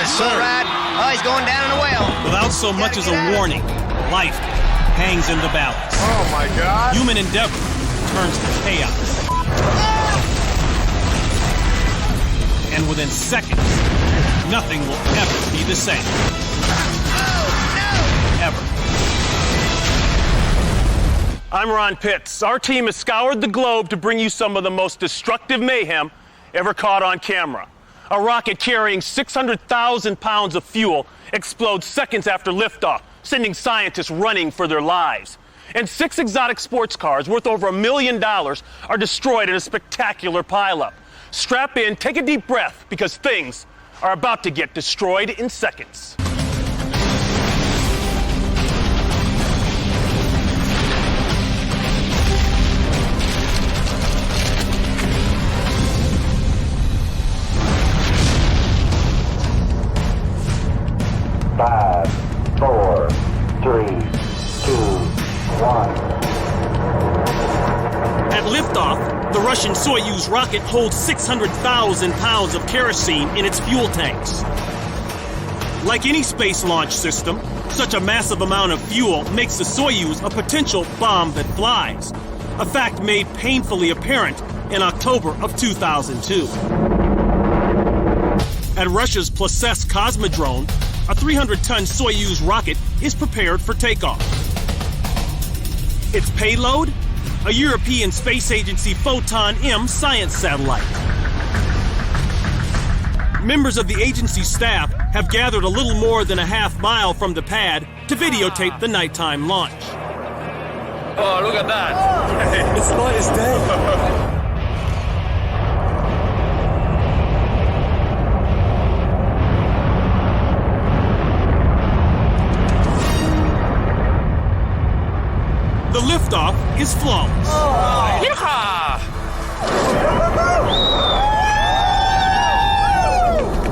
Yes, sir. Right. Oh, he's going down in a well. Without so much as a warning, life hangs in the balance. Oh, my God. Human endeavor turns to chaos. And within seconds, nothing will ever be the same. Oh, no! Ever. I'm Ron Pitts. Our team has scoured the globe to bring you some of the most destructive mayhem ever caught on camera. A rocket carrying 600,000 pounds of fuel explodes seconds after liftoff, sending scientists running for their lives. And 6 exotic sports cars worth over $1 million are destroyed in a spectacular pileup. Strap in, take a deep breath, because things are about to get destroyed in seconds. Five, 4, 3, 2, 1. At liftoff, the Russian Soyuz rocket holds 600,000 pounds of kerosene in its fuel tanks. Like any space launch system, such a massive amount of fuel makes the Soyuz a potential bomb that flies, a fact made painfully apparent in October of 2002. At Russia's Plesetsk Cosmodrome, a 300-ton Soyuz rocket is prepared for takeoff. Its payload? A European Space Agency Photon-M science satellite. Members of the agency staff have gathered a little more than a half-mile from the pad to videotape the nighttime launch. Oh, look at that. It's light as day. The liftoff is flawless.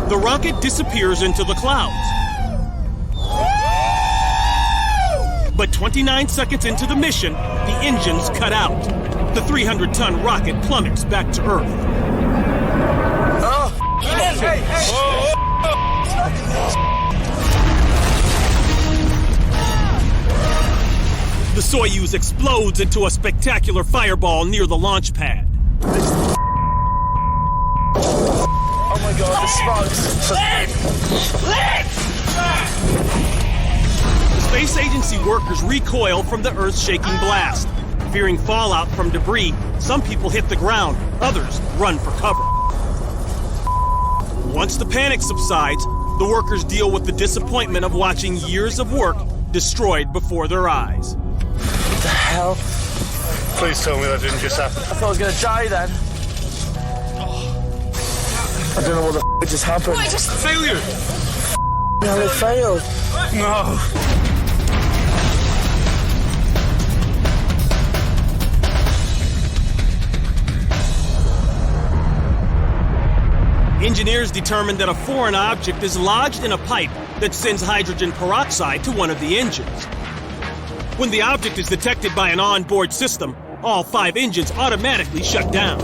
The rocket disappears into the clouds. But 29 seconds into the mission, the engines cut out. The 300-ton rocket plummets back to Earth. The Soyuz explodes into a spectacular fireball near the launch pad. Oh, my God, the sparks. Space Agency workers recoil from the Earth-shaking blast. Fearing fallout from debris, some people hit the ground, others run for cover. Once the panic subsides, the workers deal with the disappointment of watching years of work destroyed before their eyes. What the hell? Please tell me that didn't just happen. I thought I was going to die then. I don't know what the just happened. What? Just failure. No, it failed. No. Engineers determined that a foreign object is lodged in a pipe that sends hydrogen peroxide to one of the engines. When the object is detected by an onboard system, all 5 engines automatically shut down.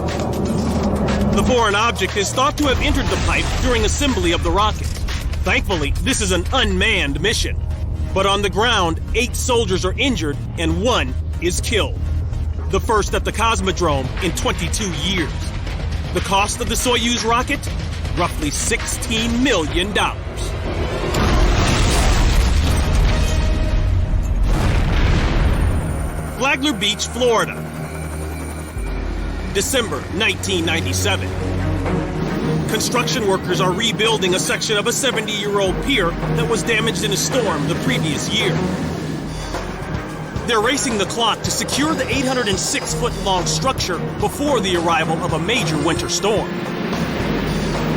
The foreign object is thought to have entered the pipe during assembly of the rocket. Thankfully, this is an unmanned mission. But on the ground, 8 soldiers are injured and 1 is killed. The first at the Cosmodrome in 22 years. The cost of the Soyuz rocket? Roughly $16 million. Flagler Beach, Florida. December 1997. Construction workers are rebuilding a section of a 70-year-old pier that was damaged in a storm the previous year. They're racing the clock to secure the 806-foot-long structure before the arrival of a major winter storm.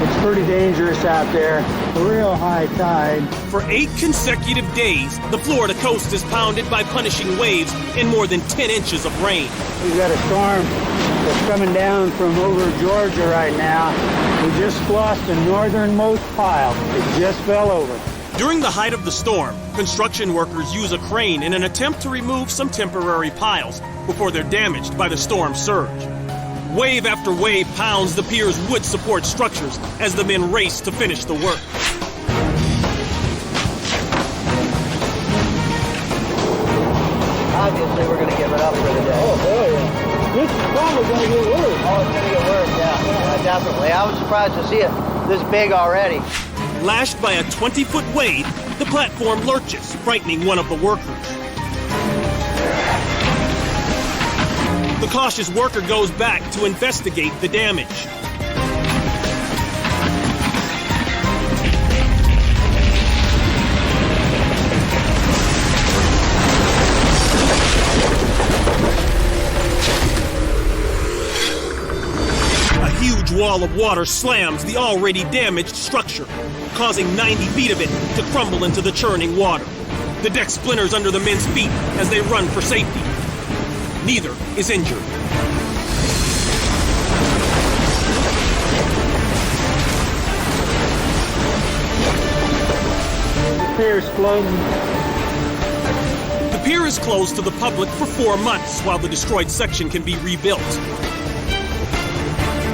It's pretty dangerous out there. A real high tide. For 8 consecutive days, the Florida coast is pounded by punishing waves and more than 10 inches of rain. We've got a storm that's coming down from over Georgia right now. We just lost the northernmost pile. It just fell over. During the height of the storm, construction workers use a crane in an attempt to remove some temporary piles before they're damaged by the storm surge. Wave after wave pounds the pier's wood support structures as the men race to finish the work. obviously we're going to give it up for the day. Oh, boy. This is probably going to get worse. Oh, it's going to get worse, yeah, definitely. I was surprised to see it this big already. Lashed by a 20-foot wade, the platform lurches, frightening one of the workers. The cautious worker goes back to investigate the damage. A huge wall of water slams the already damaged structure, causing 90 feet of it to crumble into the churning water. The deck splinters under the men's feet as they run for safety. Neither is injured. The pier's floating. The pier is closed to the public for 4 months while the destroyed section can be rebuilt.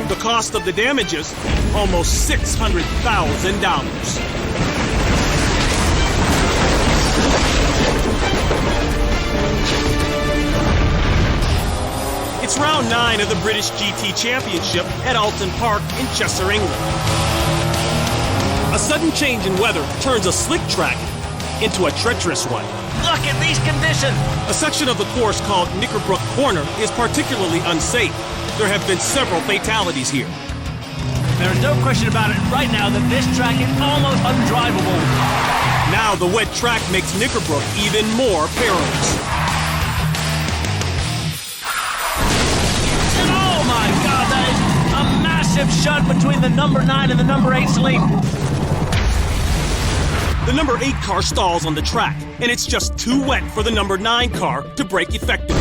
The cost of the damages, almost $600,000. It's round 9 of the British GT Championship at Alton Park in Cheshire, England. A sudden change in weather turns a slick track into a treacherous one. Look at these conditions. A section of the course called Knickerbrook Corner is particularly unsafe. There have been several fatalities here. There's no question about it right now that this track is almost undrivable. Now the wet track makes Knickerbrook even more perilous. And oh my God, that is a massive shut between the number 9 and the number 8 sleep. The number 8 car stalls on the track, and it's just too wet for the number 9 car to brake effectively.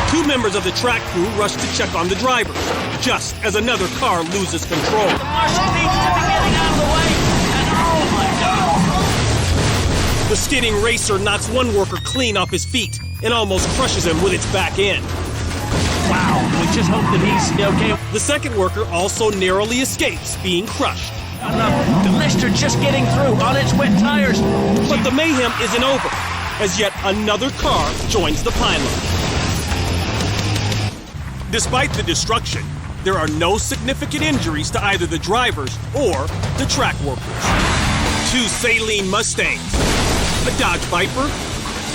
Two members of the track crew rush to check on the drivers, just as another car loses control. The marshal needs to be getting out of the way, and oh my God! The skidding racer knocks one worker clean off his feet and almost crushes him with its back end. Wow, we just hope that he's okay. The second worker also narrowly escapes being crushed. The mist are just getting through on its wet tires. But the mayhem isn't over, as yet another car joins the pylon. Despite the destruction, there are no significant injuries to either the drivers or the track workers. 2 Saleen Mustangs, a Dodge Viper,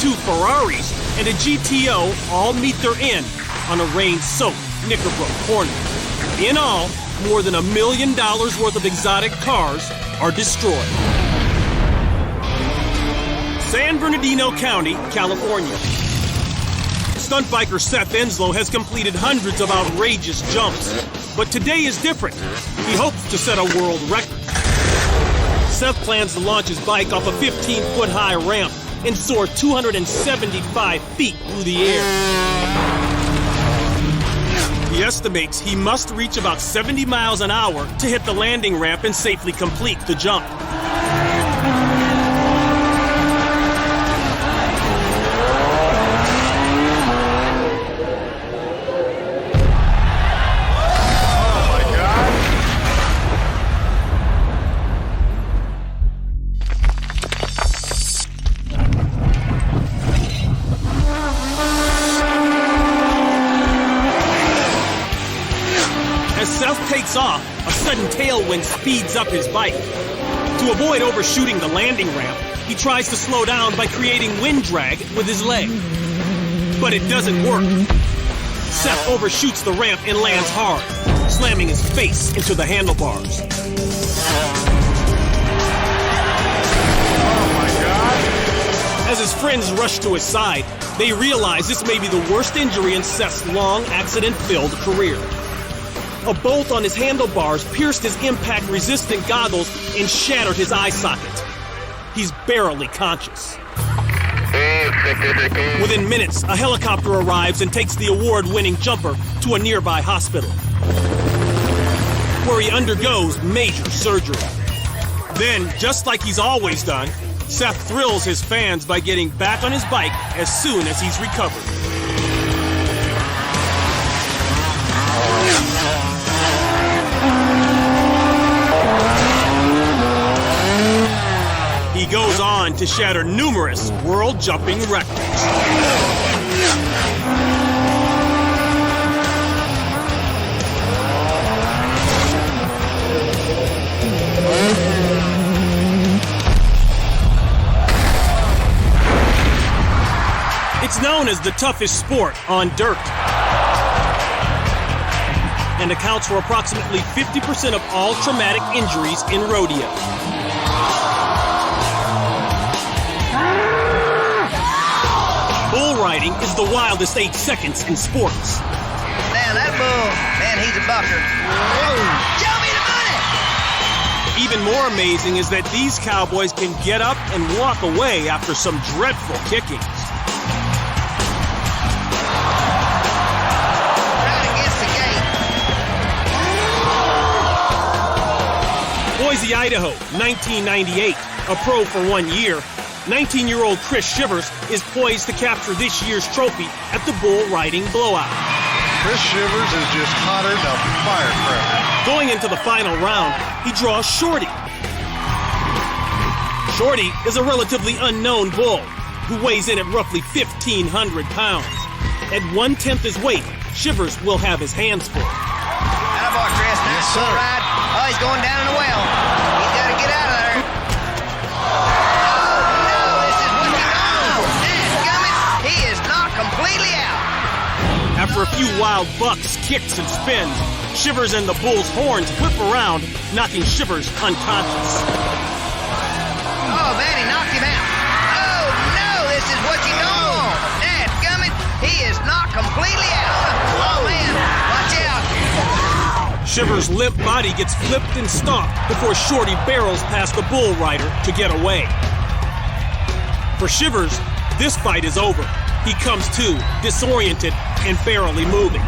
2 Ferraris, and a GTO all meet their end on a rain-soaked Knickerbrook Corner. In all, more than $1 million worth of exotic cars are destroyed. San Bernardino County, California. Stunt biker Seth Enslow has completed hundreds of outrageous jumps, but today is different. He hopes to set a world record. Seth plans to launch his bike off a 15-foot high ramp and soar 275 feet through the air. He estimates he must reach about 70 miles an hour to hit the landing ramp and safely complete the jump. Takes off, a sudden tailwind speeds up his bike. To avoid overshooting the landing ramp, he tries to slow down by creating wind drag with his leg. But it doesn't work. Seth overshoots the ramp and lands hard, slamming his face into the handlebars. Oh my God! As his friends rush to his side, they realize this may be the worst injury in Seth's long, accident-filled career. A bolt on his handlebars pierced his impact-resistant goggles and shattered his eye socket. He's barely conscious. Within minutes, a helicopter arrives and takes the award-winning jumper to a nearby hospital, where he undergoes major surgery. Then, just like he's always done, Seth thrills his fans by getting back on his bike as soon as he's recovered. on to shatter numerous world jumping records. It's known as the toughest sport on dirt and accounts for approximately 50% of all traumatic injuries in rodeo. Bull riding is the wildest 8 seconds in sports. Now that bull, man, he's a bucker. Show me the money! Even more amazing is that these cowboys can get up and walk away after some dreadful kickings. Boise, Idaho, 1998. A pro for 1 year, 19-year-old Chris Shivers is poised to capture this year's trophy at the bull riding blowout. Chris Shivers is just hotter than a firecracker. Going into the final round, he draws Shorty. Shorty is a relatively unknown bull who weighs in at roughly 1,500 pounds. At 1/10 his weight, Shivers will have his hands full. Attaboy, Chris. Nice bull ride. Oh, he's going down in the well. He's got to get out of there. Oh, no, this is what he knows. Dadgummit, he is knocked completely out. After a few wild bucks, kicks, and spins, Shivers and the bull's horns whip around, knocking Shivers unconscious. Oh, man, he knocked him out. Oh, no, this is what you know. Dadgummit, he is knocked completely out. Oh, man, watch out. Shivers' limp body gets flipped and stomped before Shorty barrels past the bull rider to get away. For Shivers, this fight is over. He comes to, disoriented and barely moving.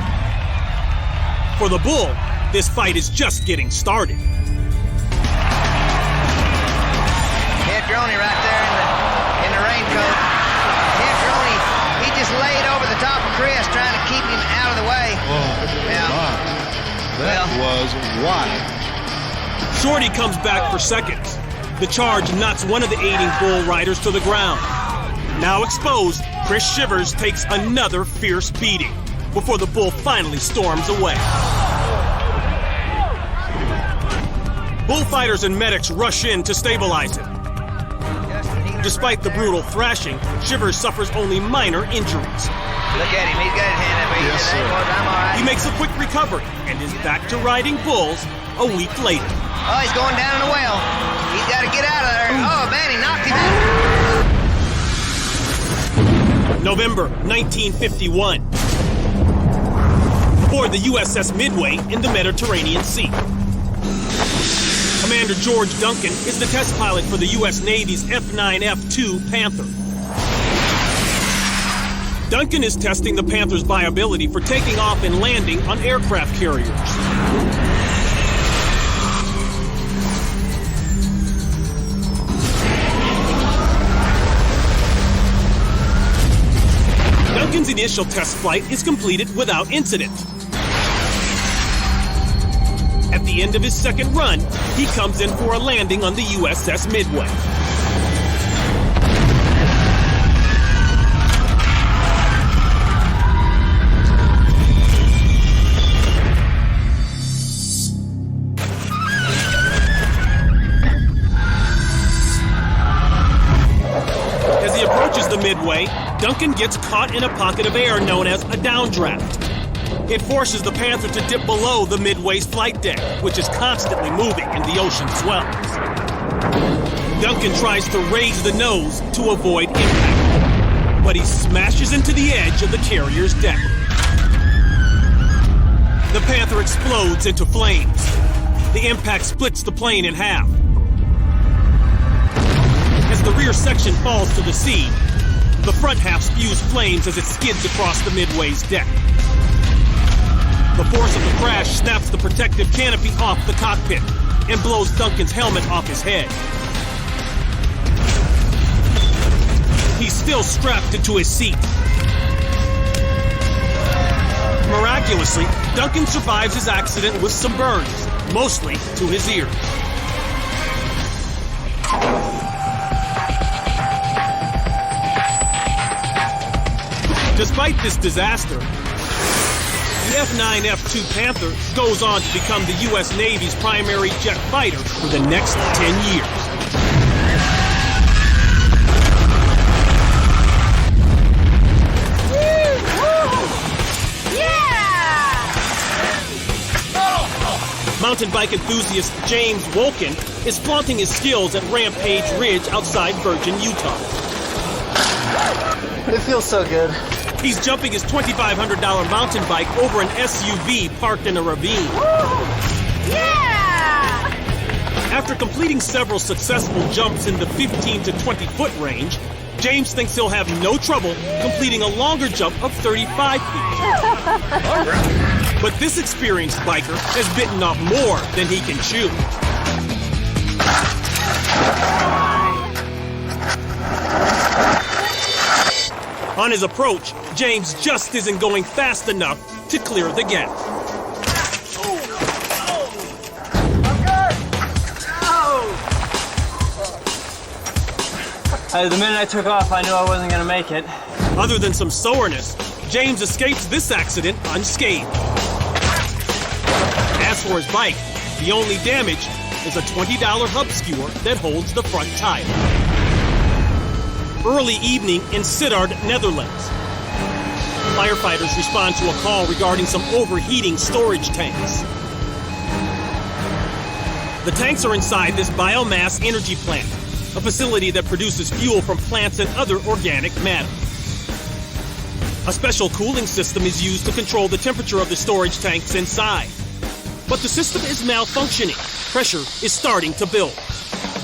For the bull, this fight is just getting started. Ted Droney right there in the raincoat. Ted Droney, he just laid over the top of Chris trying to keep him out of the way. Oh, yeah. my. That was wild. Shorty comes back for seconds. The charge knocks one of the aiding bull riders to the ground. Now exposed, Chris Shivers takes another fierce beating before the bull finally storms away. Bullfighters and medics rush in to stabilize him. Despite the brutal thrashing, Shivers suffers only minor injuries. Look at him, he's got his hand up. Yes, sir. I'm all right. He makes a quick recovery and is back to riding bulls a week later. Oh, he's going down in the well. He's got to get out of there. Oh, man, he knocked him out. November 1951. Aboard the USS Midway in the Mediterranean Sea. Commander George Duncan is the test pilot for the U.S. Navy's F-9F-2 Panther. Duncan is testing the Panther's viability for taking off and landing on aircraft carriers. Duncan's initial test flight is completed without incident. At the end of his second run, he comes in for a landing on the USS Midway. As he approaches the Midway, Duncan gets caught in a pocket of air known as a downdraft. It forces the Panther to dip below the Midway's flight deck, which is constantly moving in the ocean swells. Duncan tries to raise the nose to avoid impact, but he smashes into the edge of the carrier's deck. The Panther explodes into flames. The impact splits the plane in half. As the rear section falls to the sea, the front half spews flames as it skids across the Midway's deck. The force of the crash snaps the protective canopy off the cockpit and blows Duncan's helmet off his head. He's still strapped into his seat. Miraculously, Duncan survives his accident with some burns, mostly to his ears. Despite this disaster, the F-9 F-2 Panther goes on to become the U.S. Navy's primary jet fighter for the next 10 years. Mountain bike enthusiast James Wolkin is flaunting his skills at Rampage Ridge outside Virgin, Utah. It feels so good. He's jumping his $2,500 mountain bike over an SUV parked in a ravine. Yeah! After completing several successful jumps in the 15 to 20 foot range, James thinks he'll have no trouble completing a longer jump of 35 feet. But this experienced biker has bitten off more than he can chew. On his approach, James just isn't going fast enough to clear the gap. The minute I took off, I knew I wasn't going to make it. Other than some soreness, James escapes this accident unscathed. As for his bike, the only damage is a $20 hub skewer that holds the front tire. Early evening in Sittard, Netherlands. Firefighters respond to a call regarding some overheating storage tanks. The tanks are inside this biomass energy plant, a facility that produces fuel from plants and other organic matter. A special cooling system is used to control the temperature of the storage tanks inside. But the system is malfunctioning. Pressure is starting to build.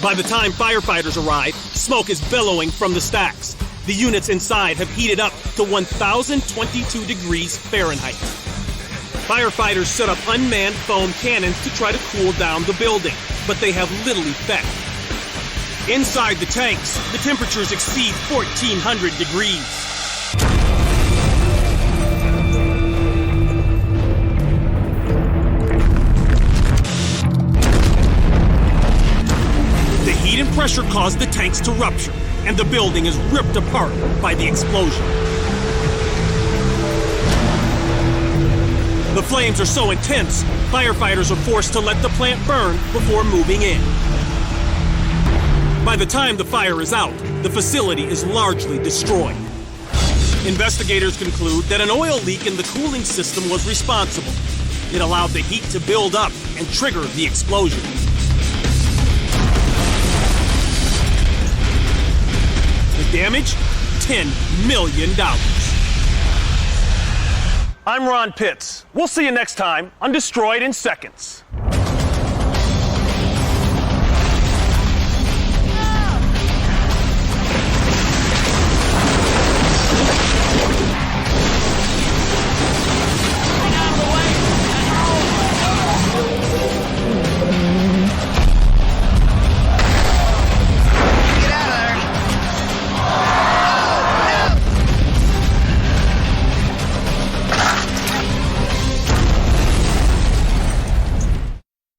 By the time firefighters arrive, smoke is bellowing from the stacks. The units inside have heated up to 1,022 degrees Fahrenheit. Firefighters set up unmanned foam cannons to try to cool down the building, but they have little effect. Inside the tanks, the temperatures exceed 1,400 degrees. The heat and pressure caused the tanks to rupture, and the building is ripped apart by the explosion. The flames are so intense, firefighters are forced to let the plant burn before moving in. By the time the fire is out, the facility is largely destroyed. Investigators conclude that an oil leak in the cooling system was responsible. It allowed the heat to build up and trigger the explosion. The damage? $10 million. I'm Ron Pitts. We'll see you next time on Destroyed in Seconds.